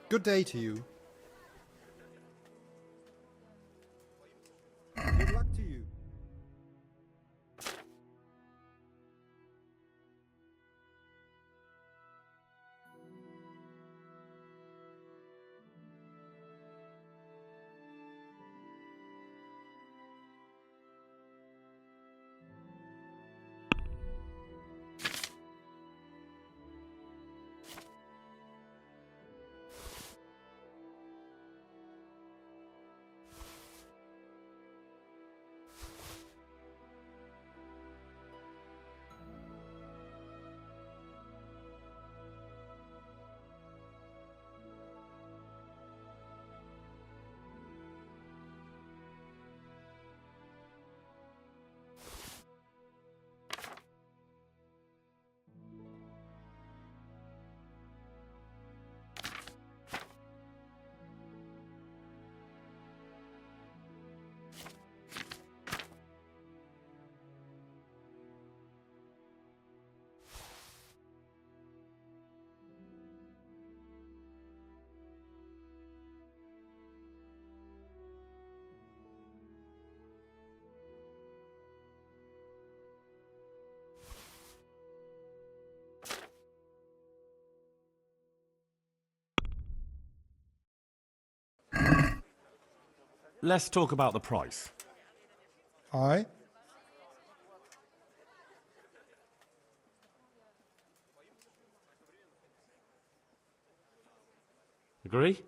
Good day to you. Good luck to you. Let's talk about the price. Aye. Agree?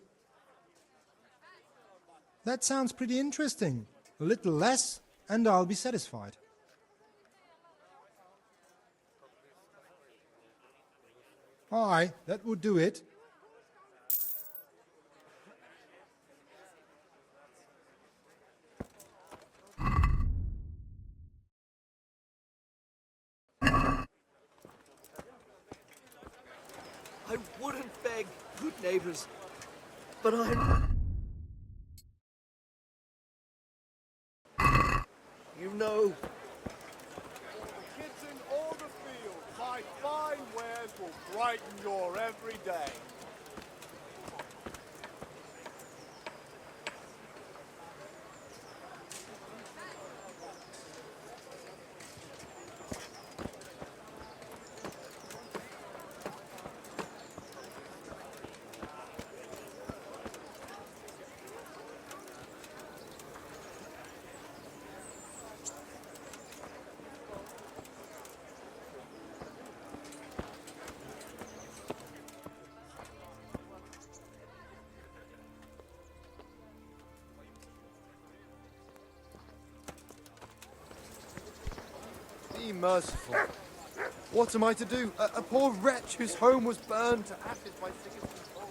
That sounds pretty interesting. A little less, and I'll be satisfied. Aye, that would do it. I wouldn't beg, good neighbours, but I'm... You know... Kids in all the fields, my fine wares will brighten your every day. Be merciful. What am I to do? A poor wretch whose home was burned to ashes by Sigismund's sword.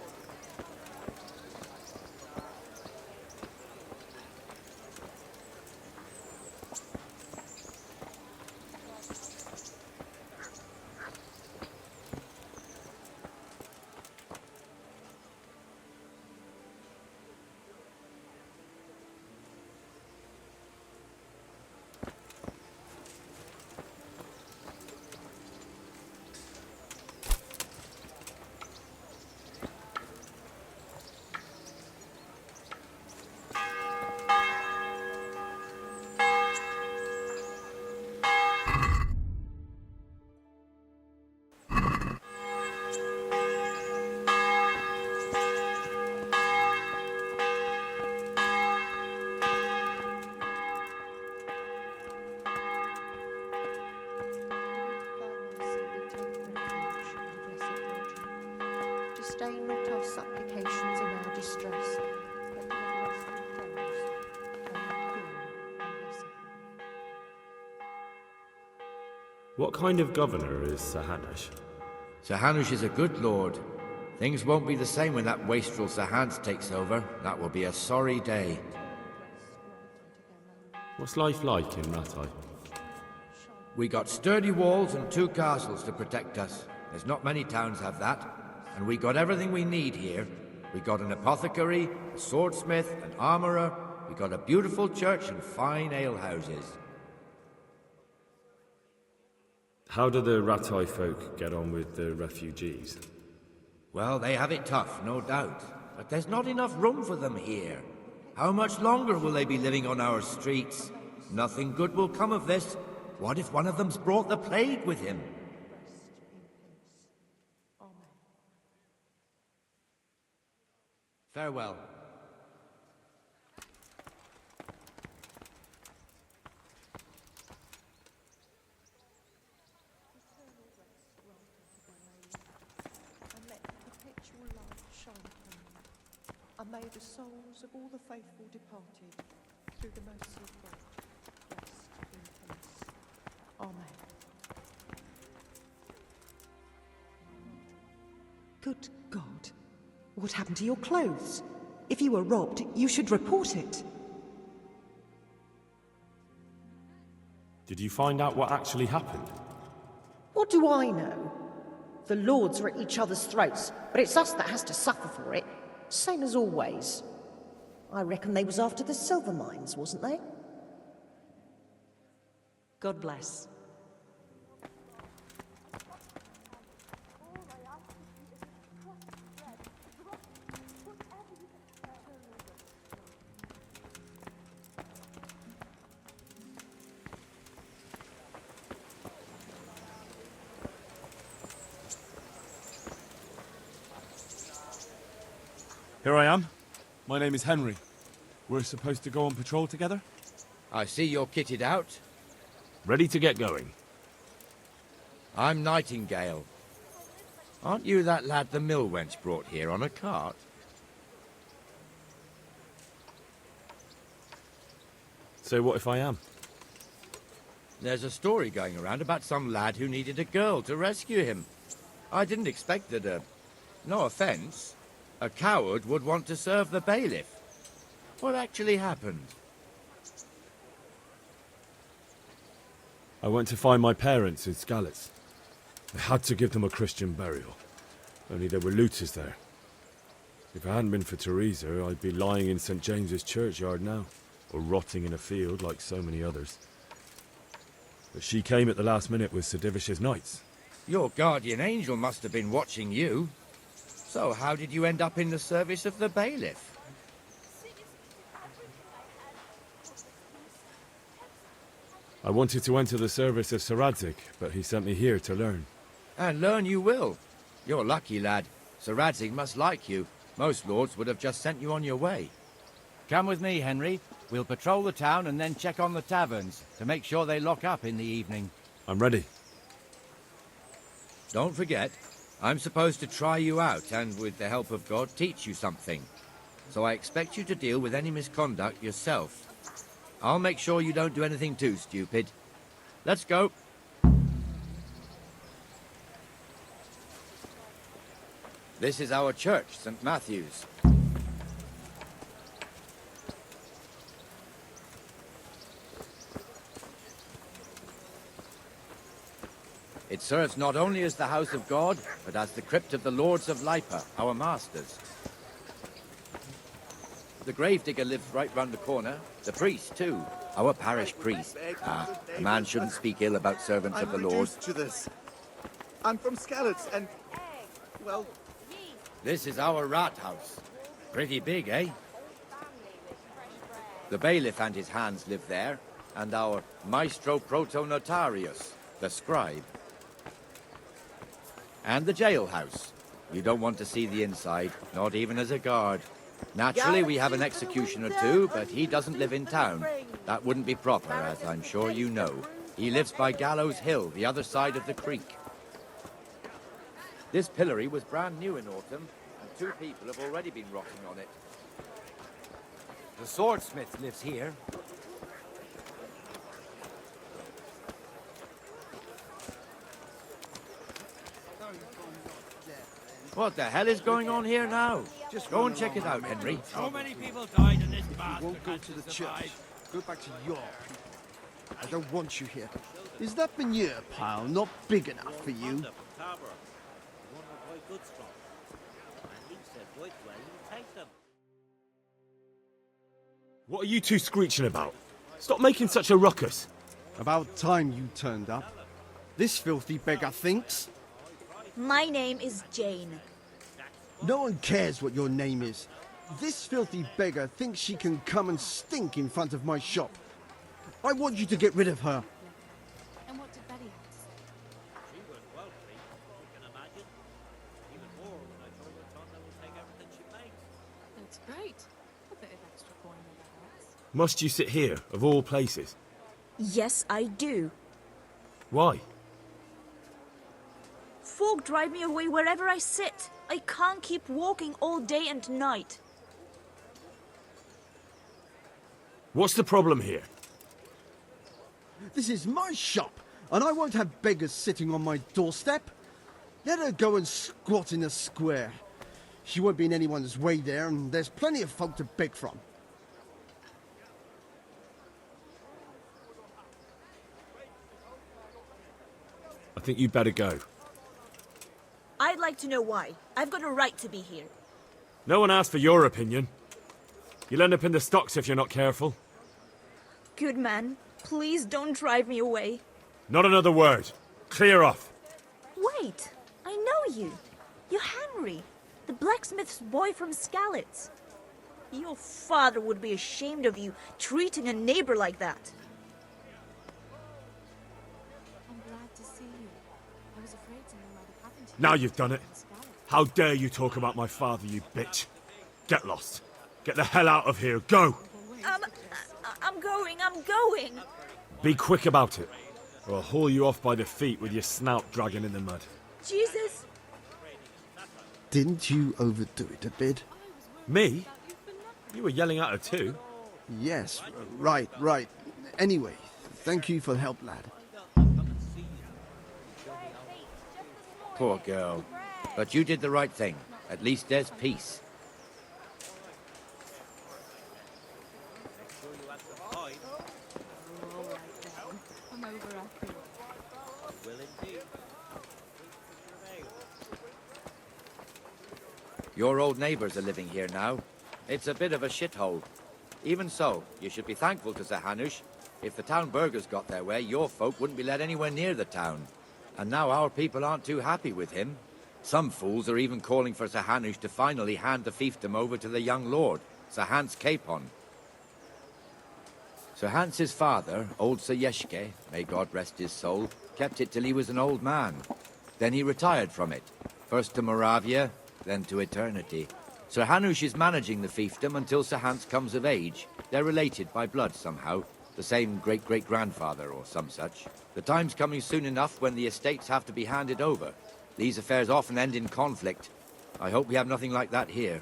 Disdain not our supplications in our distress, but deliver us from foes, from cruel and merciful. What kind of governor is Sir Hanush? Sir Hanush is a good lord. Things won't be the same when that wastrel Sir Hans takes over. That will be a sorry day. What's life like in Rattay? We got sturdy walls and 2 castles to protect us. There's not many towns have that. And we got everything we need here. We got an apothecary, a swordsmith, an armourer. We got a beautiful church and fine alehouses. How do the Rattay folk get on with the refugees? Well, they have it tough, no doubt. but there's not enough room for them here. How much longer will they be living on our streets? Nothing good will come of this. What if one of them's brought the plague with him? Farewell. And let perpetual light shine upon you. And may the souls of all the faithful departed, through the mercy of God, rest in peace. Amen. Good God. What happened to your clothes? If you were robbed, you should report it. Did you find out what actually happened? What do I know? The lords are at each other's throats, but it's us that has to suffer for it. Same as always. I reckon they was after the silver mines, wasn't they? God bless. Here I am. My name is Henry. We're supposed to go on patrol together? I see you're kitted out. Ready to get going. I'm Nightingale. Aren't you that lad the mill wench brought here on a cart? So what if I am? There's a story going around about some lad who needed a girl to rescue him. I didn't expect that no offense, a coward would want to serve the bailiff. What actually happened? I went to find my parents in Skalitz. I had to give them a Christian burial. Only there were looters there. If it hadn't been for Teresa, I'd be lying in St. James's churchyard now, or rotting in a field like so many others. But she came at the last minute with Sir Divish's knights. Your guardian angel must have been watching you. So how did you end up in the service of the bailiff? I wanted to enter the service of Sir Rattay, but he sent me here to learn. And learn you will. You're lucky, lad. Sir Rattay must like you. Most lords would have just sent you on your way. Come with me, Henry. We'll patrol the town and then check on the taverns to make sure they lock up in the evening. I'm ready. Don't forget, I'm supposed to try you out and, with the help of God, teach you something. So I expect you to deal with any misconduct yourself. I'll make sure you don't do anything too stupid. Let's go. This is our church, St. Matthew's. It serves not only as the house of God, but as the crypt of the lords of Lipa, our masters. The gravedigger lives right round the corner. The priest, too. Our parish priest. A man shouldn't speak ill about servants of the Lord. Reduced to this. I'm from Skalitz, and, well... This is our rat house. Pretty big, eh? The bailiff and his hands live there, and our maestro protonotarius, the scribe. And the jailhouse. You don't want to see the inside, not even as a guard. Naturally, we have an executioner too, but he doesn't live in town. That wouldn't be proper, as I'm sure you know. He lives by Gallows Hill, the other side of the creek. This pillory was brand new in autumn, and 2 people have already been rotting on it. The swordsmith lives here. What the hell is going on here now? Just go and check it out, Henry. So many people died in this You won't go to the church. Go back to your people. I don't want you here. Is that manure pile not big enough for you? What are you two screeching about? Stop making such a ruckus. About time you turned up. This filthy beggar thinks. My name is Jane. No one cares what your name is. This filthy beggar thinks she can come and stink in front of my shop. I want you to get rid of her. And what did Betty have to say? She was well pleased, you can imagine. Even more when I told her Tonda will take everything she makes. That's great. A bit of extra coin never hurts. Must you sit here, of all places? Yes, I do. Why? Folk drive me away wherever I sit. I can't keep walking all day and night. What's the problem here? This is my shop, and I won't have beggars sitting on my doorstep. Let her go and squat in a square. She won't be in anyone's way there, and there's plenty of folk to beg from. I think you'd better go. I'd like to know why. I've got a right to be here. No one asked for your opinion. You'll end up in the stocks if you're not careful. Good man, please don't drive me away. Not another word. Clear off. Wait, I know you. You're Henry, the blacksmith's boy from Skalitz. Your father would be ashamed of you treating a neighbor like that. I'm glad to see you. I was afraid something might have happened to you. Now you've done it. How dare you talk about my father, you bitch. Get lost. Get the hell out of here. Go. I'm going. Be quick about it, or I'll haul you off by the feet with your snout dragging in the mud. Jesus. Didn't you overdo it a bit? Me? You were yelling at her too. Yes, right. Anyway, thank you for the help, lad. Poor girl. But you did the right thing. At least there's peace. I'm overacting. Will indeed. Your old neighbours are living here now. It's a bit of a shithole. Even so, you should be thankful to Sir Hanush. If the town burghers got their way, your folk wouldn't be let anywhere near the town. And now our people aren't too happy with him. Some fools are even calling for Sir Hanush to finally hand the fiefdom over to the young lord, Sir Hans Capon. Sir Hans's father, old Sir Yeshke, may God rest his soul, kept it till he was an old man. Then he retired from it, first to Moravia, then to eternity. Sir Hanush is managing the fiefdom until Sir Hans comes of age. They're related by blood somehow, the same great-great-grandfather or some such. The time's coming soon enough when the estates have to be handed over. These affairs often end in conflict. I hope we have nothing like that here.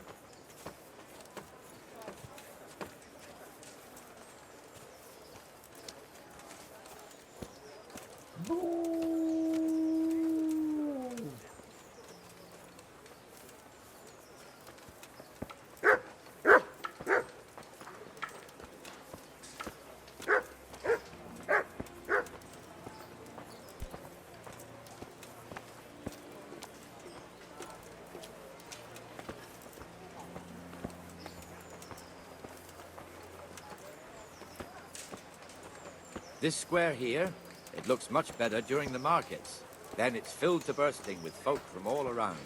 This square here, it looks much better during the markets. Then it's filled to bursting with folk from all around.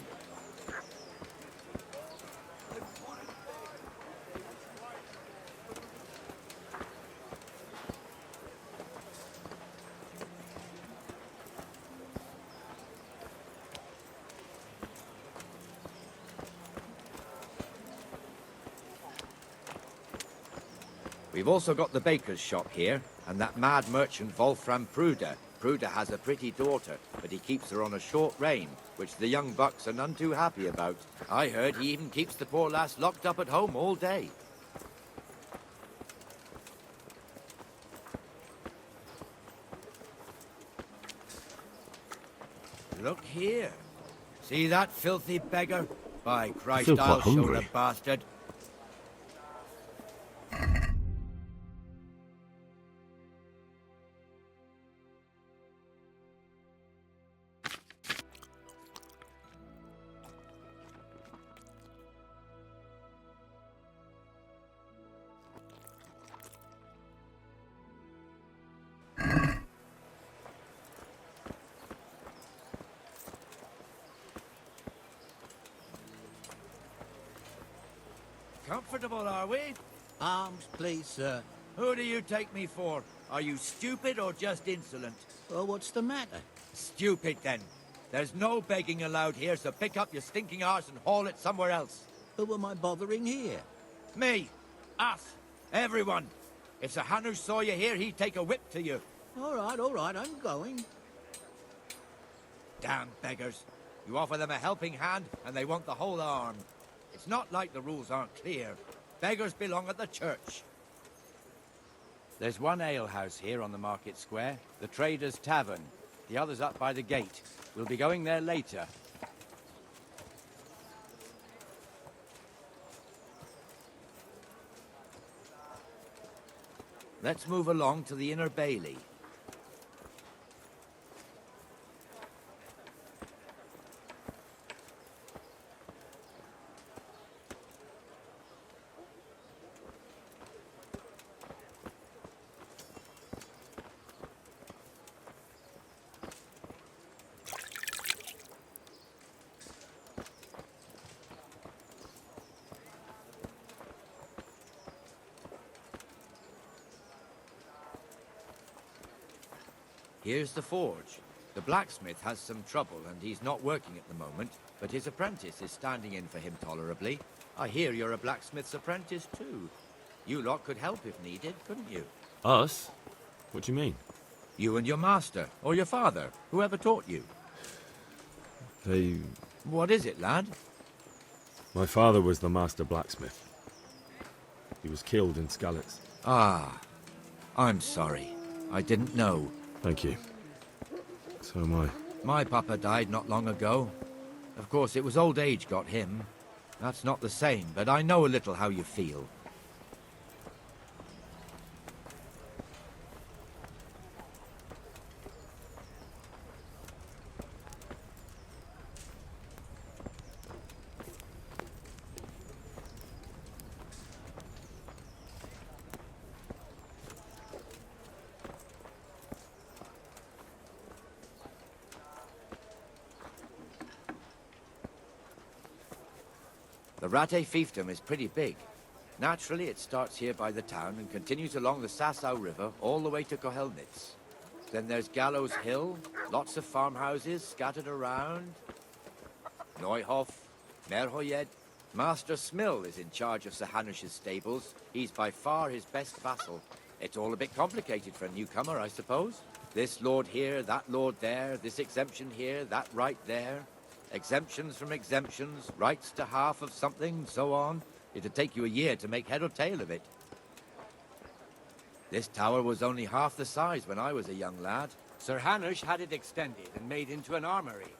We've also got the baker's shop here, and that mad merchant Wolfram Pruder. Pruder has a pretty daughter, but he keeps her on a short rein, which the young bucks are none too happy about. I heard he even keeps the poor lass locked up at home all day. Look here. See that filthy beggar? By Christ, feel quite I'll show hungry. the bastard. Comfortable, are we? Arms, please, sir. Who do you take me for? Are you stupid or just insolent? Well, what's the matter? Stupid, then. There's no begging allowed here, so pick up your stinking arse and haul it somewhere else. Who am I bothering here? Me. Us. Everyone. If Sir Hanush saw you here, he'd take a whip to you. All right, I'm going. Damn beggars. You offer them a helping hand, and they want the whole arm. It's not like the rules aren't clear. Beggars belong at the church. There's one alehouse here on the market square, the Trader's Tavern. The other's up by the gate. We'll be going there later. Let's move along to the Inner Bailey. Here's the forge. The blacksmith has some trouble and he's not working at the moment, but his apprentice is standing in for him tolerably. I hear you're a blacksmith's apprentice too. You lot could help if needed, couldn't you? Us? What do you mean? You and your master, or your father, whoever taught you. They... What is it, lad? My father was the master blacksmith. He was killed in Skalitz. Ah, I'm sorry. I didn't know. Thank you. So am I. My papa died not long ago. Of course, it was old age got him. That's not the same, but I know a little how you feel. The Rattay fiefdom is pretty big. Naturally, it starts here by the town and continues along the Sasau River all the way to Kohelnitz. Then there's Gallows Hill, lots of farmhouses scattered around. Neuhof, Merhoyed. Master Smill is in charge of Sir Hanush's stables. He's by far his best vassal. It's all a bit complicated for a newcomer, I suppose. This lord here, that lord there, this exemption here, that right there. Exemptions from exemptions, rights to half of something, so on. It'd take you a year to make head or tail of it. This tower was only half the size when I was a young lad. Sir Hanush had it extended and made into an armory.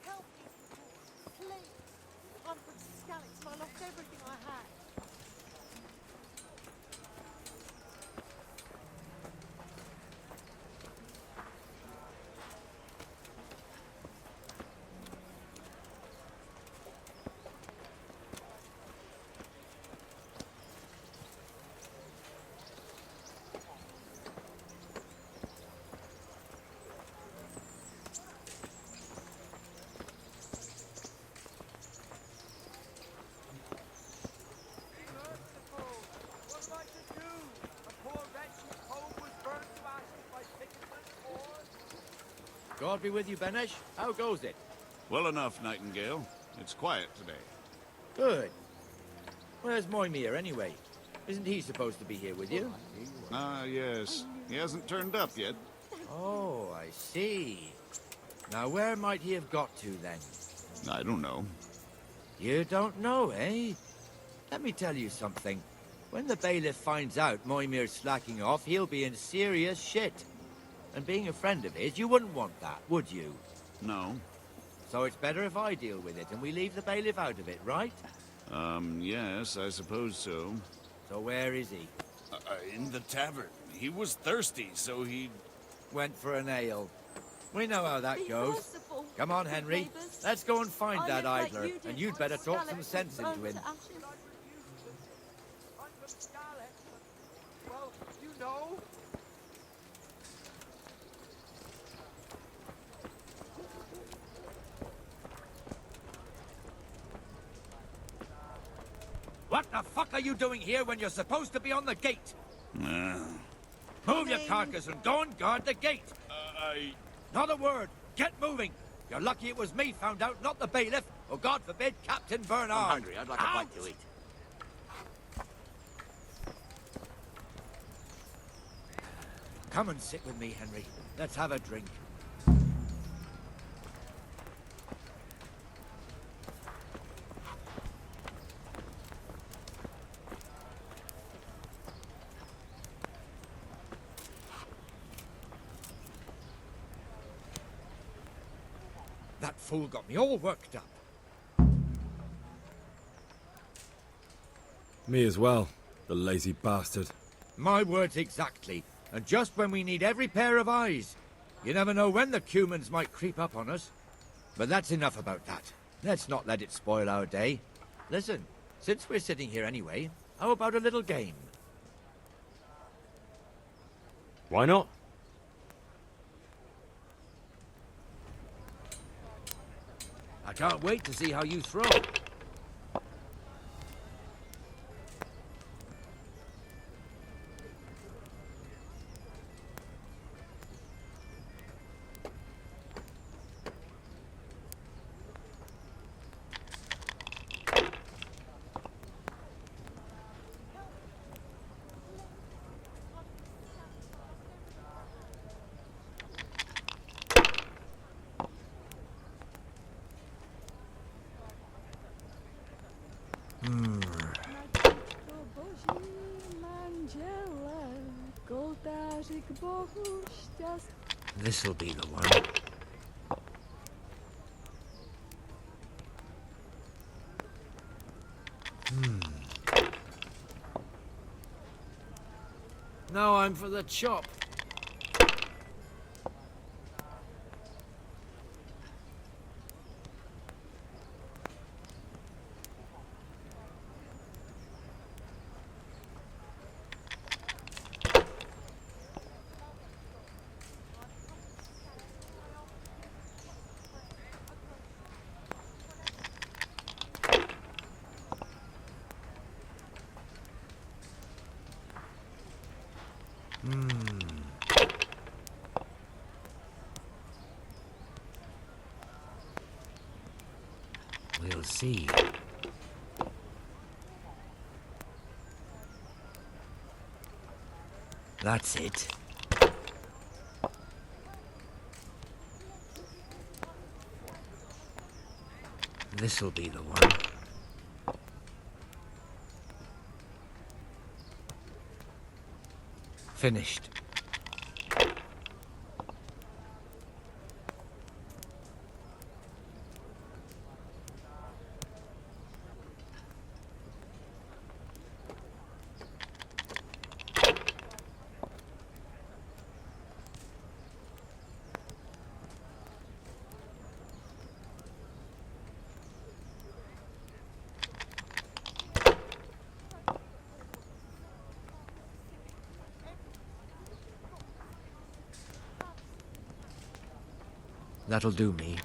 Help me, please. I'm from Skalitz and I lost everything I had. God be with you, Benesh. How goes it? Well enough, Nightingale. It's quiet today. Good. Where's Moimir, anyway? Isn't he supposed to be here with you? Ah, yes. He hasn't turned up yet. Oh, I see. Now, where might he have got to, then? I don't know. You don't know, eh? Let me tell you something. When the bailiff finds out Moimir's slacking off, he'll be in serious shit. And being a friend of his, you wouldn't want that, would you? No. So it's better if I deal with it and we leave the bailiff out of it, right? Yes, I suppose so. So where is he? In the tavern. He was thirsty, so he... Went for an ale. We know how that Be goes. merciful, Come on, Henry. neighbours. Let's go and find I that live like idler, you did and you'd when better talk some Skalitz sense was into burned him. to ashes. Well, you know. What the fuck are you doing here when you're supposed to be on the gate? Move your carcass and go and guard the gate. Not a word. Get moving. You're lucky it was me found out, not the bailiff, or God forbid, Captain Bernard. I'm hungry. I'd like a bite to eat. Come and sit with me, Henry. Let's have a drink. That fool got me all worked up. Me as well, the lazy bastard. My words exactly. And just when we need every pair of eyes. You never know when the Cumans might creep up on us. But that's enough about that. Let's not let it spoil our day. Listen, since we're sitting here anyway, how about a little game? Why not? I can't wait to see how you throw. This'll be the one. Now I'm for the chop. We'll see. That's it. This'll be the one. Finished. That'll do me.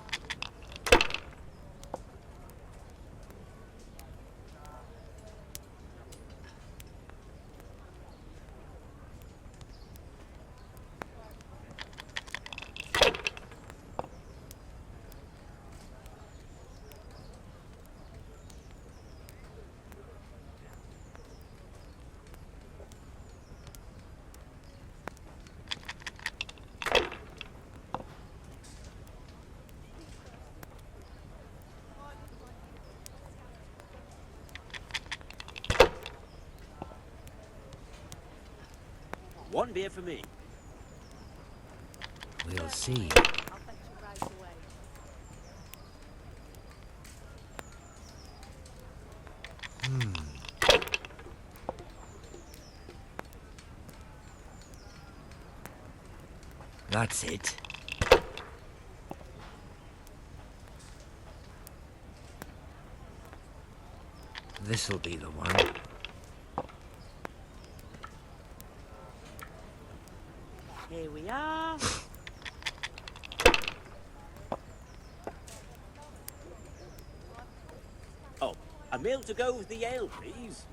One beer for me. We'll see. That's it. This'll be the one. Here we are. Oh, and meal to go with the ale, please.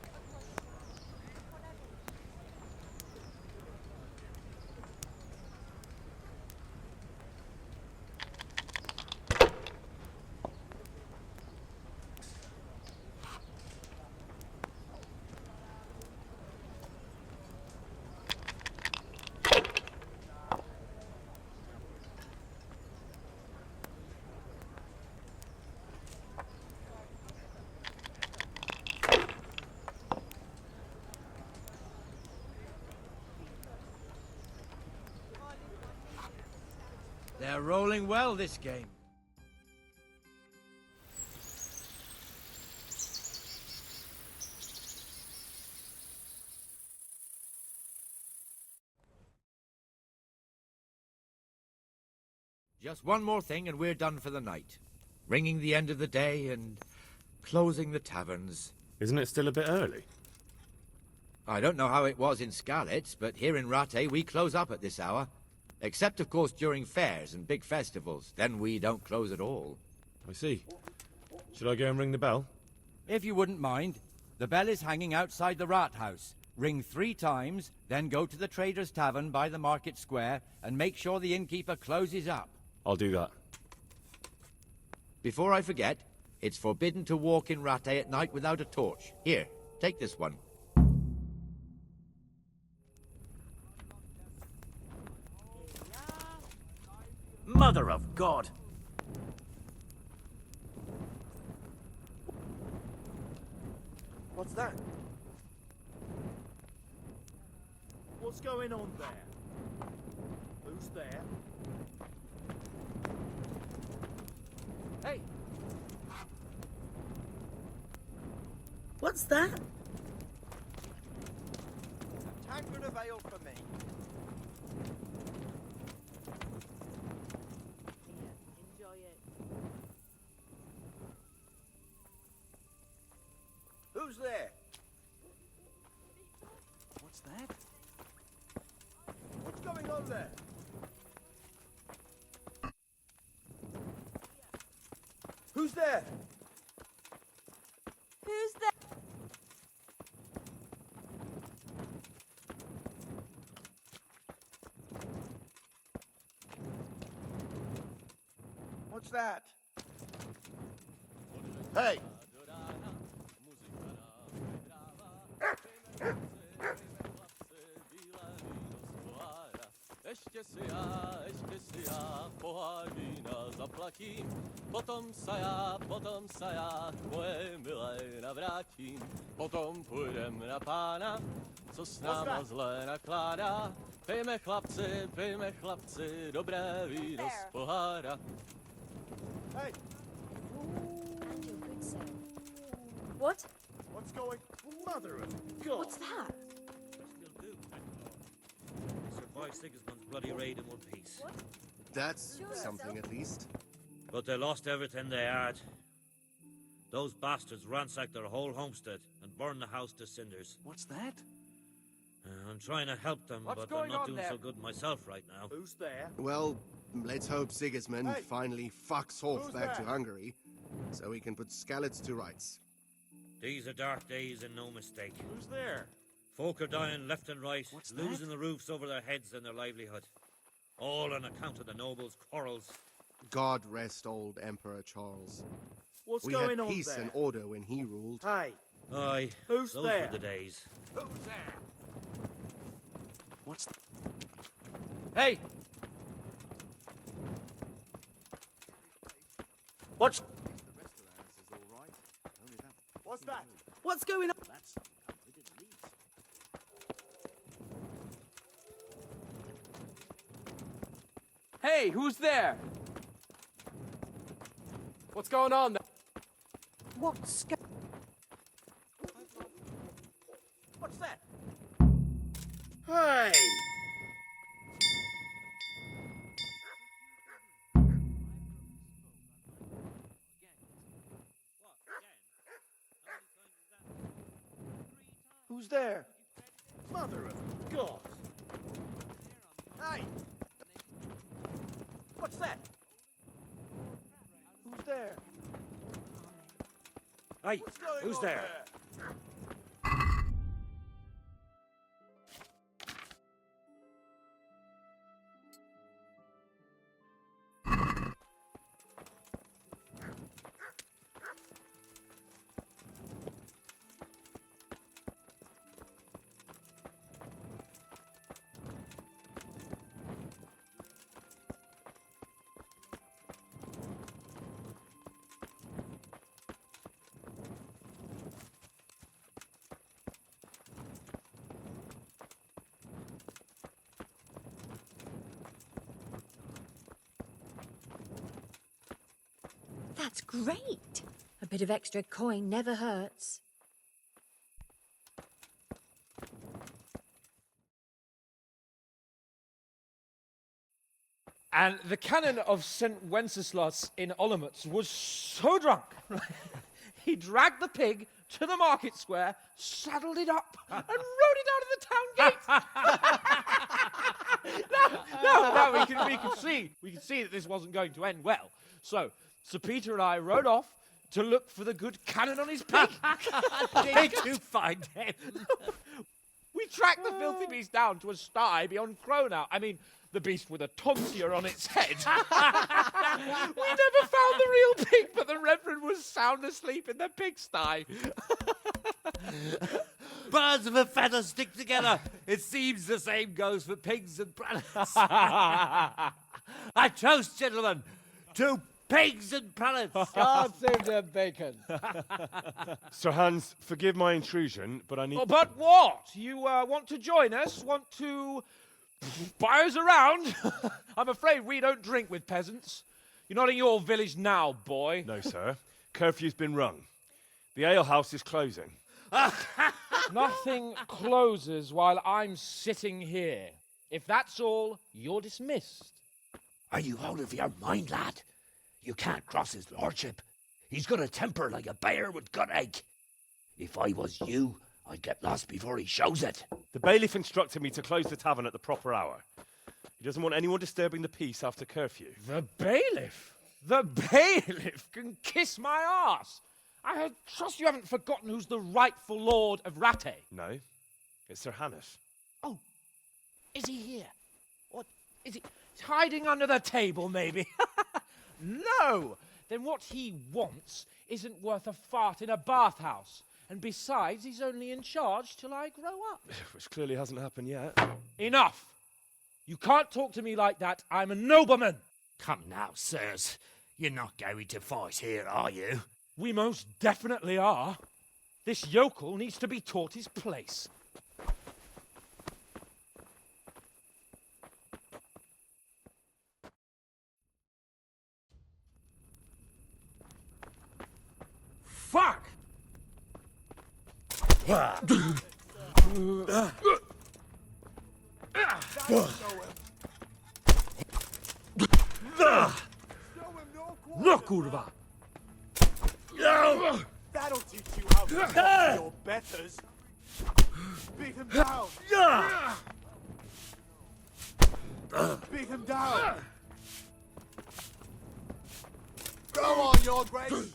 They're rolling well this game. Just one more thing and we're done for the night. Ringing the end of the day and closing the taverns. Isn't it still a bit early? I don't know how it was in Skalitz, but here in Rattay we close up at this hour. Except, of course, during fairs and big festivals. Then we don't close at all. I see. Should I go and ring the bell? If you wouldn't mind. The bell is hanging outside the Rat House. Ring 3 times, then go to the Trader's Tavern by the market square and make sure the innkeeper closes up. I'll do that. Before I forget, it's forbidden to walk in Rattay at night without a torch. Here, take this one. Mother of God! What's that? What's going on there? Who's there? Hey! What's that? A tankard of ale for me. Enjoy it. Who's there? What's that? What's going on there? Who's there? Who's there? What's that? Hey! Ještě si já pohár vína zaplatím, potom se já moje milé navrátím, potom půjdem na pána, co s náma zlé nakládá. Pijme chlapci, dobré víno z pohára. Hey! And your good sir. What? What's going? Mother of God! What's that? Survived Sigismund's bloody raid in one piece. That's something at least. But they lost everything they had. Those bastards ransacked their whole homestead and burned the house to cinders. What's that? I'm trying to help them, What's but I'm going not on doing there? so good myself right now. Who's there? Well, let's hope Sigismund Hey! finally fucks off Who's back to there? Hungary, so he can put Skalitz to rights. These are dark days and no mistake. Who's there? Folk are dying left and right, What's losing that? the roofs over their heads and their livelihood. All on account of the nobles' quarrels. God rest old Emperor Charles. What's We going had on peace there? and order when he ruled. Hey! Aye, Who's those there? were the days. Who's there? What's Hey! What's What's that? What's going on? That's completed leads. Hey, who's there? What's going on there? What's go... What's that? Hey! Who's there? Mother of God! Hey! What's that? Who's there? Hey, who's there? That's great. A bit of extra coin never hurts. And the canon of St. Wenceslas in Olomouc was so drunk, he dragged the pig to the market square, saddled it up, and rode it out of the town gate. No, we could see that this wasn't going to end well. So, Sir Peter and I rode off to look for the good canon on his pig. Did you find him? We tracked the filthy beast down to a sty beyond Cronau. I mean, the beast with a tonsure on its head. We never found the real pig, but the Reverend was sound asleep in the pigsty. Birds of a feather stick together. It seems the same goes for pigs and prelates. I toast, gentlemen, to pigs and prelates. God save their bacon. Sir Hans, forgive my intrusion, but I need... Oh, but what? You want to join us? Want to buy us around? I'm afraid we don't drink with peasants. You're not in your village now, boy. No, sir. Curfew's been rung. The alehouse is closing. Nothing closes while I'm sitting here. If that's all, you're dismissed. Are you out of your mind, lad? You can't cross his lordship. He's got a temper like a bear with gut ache. If I was you, I'd get lost before he shows it. The bailiff instructed me to close the tavern at the proper hour. He doesn't want anyone disturbing the peace after curfew. The bailiff? The bailiff can kiss my arse. I trust you haven't forgotten who's the rightful lord of Rattay. No, it's Sir Hannes. Oh, is he here? What, is he hiding under the table, maybe? No! Then what he wants isn't worth a fart in a bathhouse. And besides, he's only in charge till I grow up. Which clearly hasn't happened yet. Enough! You can't talk to me like that. I'm a nobleman. Come now, sirs. You're not going to fight here, are you? We most definitely are. This yokel needs to be taught his place. Fuck! No, kurwa! That'll teach you how to talk your betters. Beat him down. Beat him down. Go on, your grace.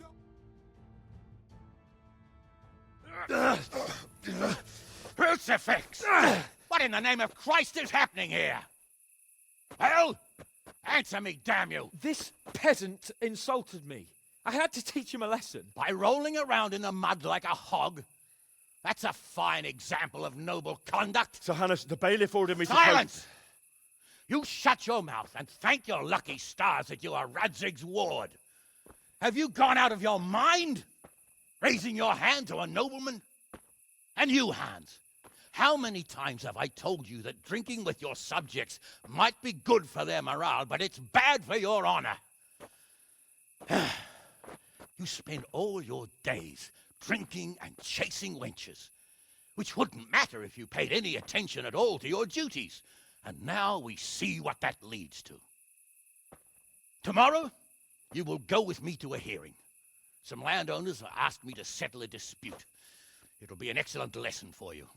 Crucifix! What in the name of Christ is happening here? Well, answer me, damn you! This peasant insulted me. I had to teach him a lesson. By rolling around in the mud like a hog? That's a fine example of noble conduct. Sir Hannes, the bailiff ordered me to... Silence! You shut your mouth and thank your lucky stars that you are Radzig's ward. Have you gone out of your mind? Raising your hand to a nobleman? And you, Hans, how many times have I told you that drinking with your subjects might be good for their morale, but it's bad for your honor? You spend all your days drinking and chasing wenches, which wouldn't matter if you paid any attention at all to your duties. And now we see what that leads to. Tomorrow, you will go with me to a hearing. Some landowners have asked me to settle a dispute. It'll be an excellent lesson for you.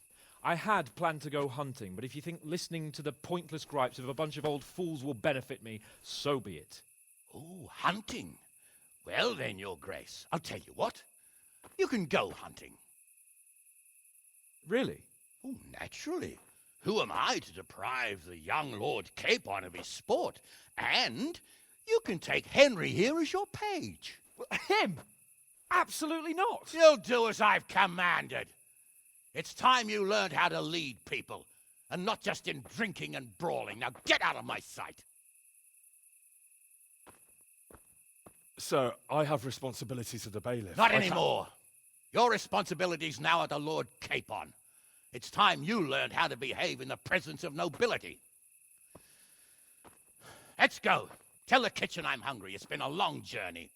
I had planned to go hunting, but if you think listening to the pointless gripes of a bunch of old fools will benefit me, so be it. Oh, hunting. Well then, your grace, I'll tell you what. You can go hunting. Really? Oh, naturally. Who am I to deprive the young Lord Capon of his sport? And you can take Henry here as your page. Him? Absolutely not. You'll do as I've commanded. It's time you learned how to lead people, and not just in drinking and brawling. Now get out of my sight. Sir, I have responsibilities as the bailiff. Not anymore. Your responsibilities now are the Lord Capon. It's time you learned how to behave in the presence of nobility. Let's go. Tell the kitchen I'm hungry. It's been a long journey.